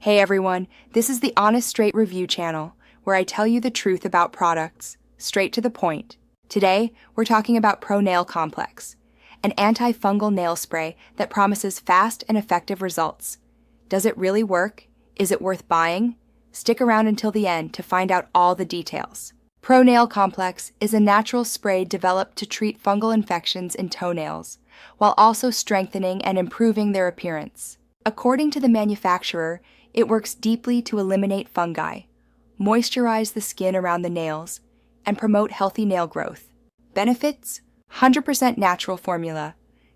Hey everyone, this is the Honest Straight Review channel, where I tell you the truth about products, straight to the point. Today, we're talking about ProNail Complex, an antifungal nail spray that promises fast and effective results. Does it really work? Is it worth buying? Stick around until the end to find out all the details. ProNail Complex is a natural spray developed to treat fungal infections in toenails, while also strengthening and improving their appearance. According to the manufacturer, it works deeply to eliminate fungi, moisturize the skin around the nails, and promote healthy nail growth. Benefits: 100% natural formula,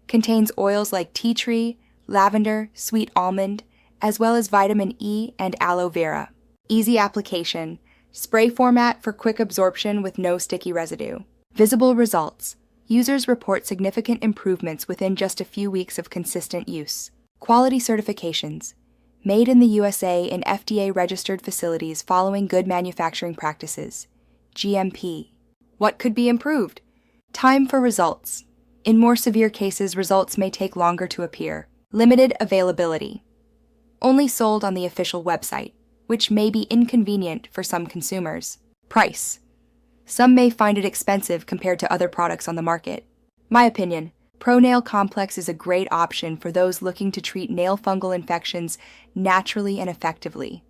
contains oils like tea tree, lavender, sweet almond, as well as vitamin E and aloe vera. Easy application, spray format for quick absorption with no sticky residue. Visible results: users report significant improvements within just a few weeks of consistent use. Quality certifications: made in the USA in FDA-registered facilities following good manufacturing practices. GMP. What could be improved? Time for results. In more severe cases, results may take longer to appear. Limited availability. Only sold on the official website, which may be inconvenient for some consumers. Price. Some may find it expensive compared to other products on the market. My opinion: ProNail Complex is a great option for those looking to treat nail fungal infections naturally and effectively.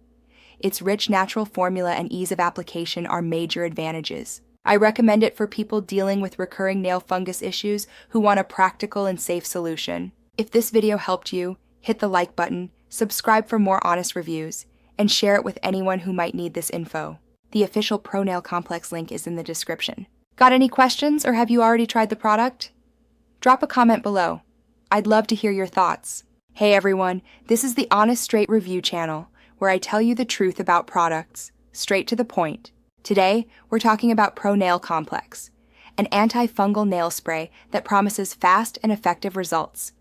Its rich natural formula and ease of application are major advantages. I recommend it for people dealing with recurring nail fungus issues who want a practical and safe solution. If this video helped you, hit the like button, subscribe for more honest reviews, and share it with anyone who might need this info. The official ProNail Complex link is in the description. Got any questions, or have you already tried the product? Drop a comment below. I'd love to hear your thoughts. Hey everyone, this is the Honest Straight Review channel, where I tell you the truth about products, straight to the point. Today, we're talking about ProNail Complex, an antifungal nail spray that promises fast and effective results.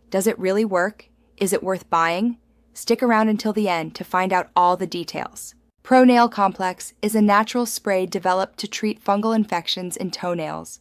Does it really work? Is it worth buying? Stick around until the end to find out all the details. ProNail Complex is a natural spray developed to treat fungal infections in toenails,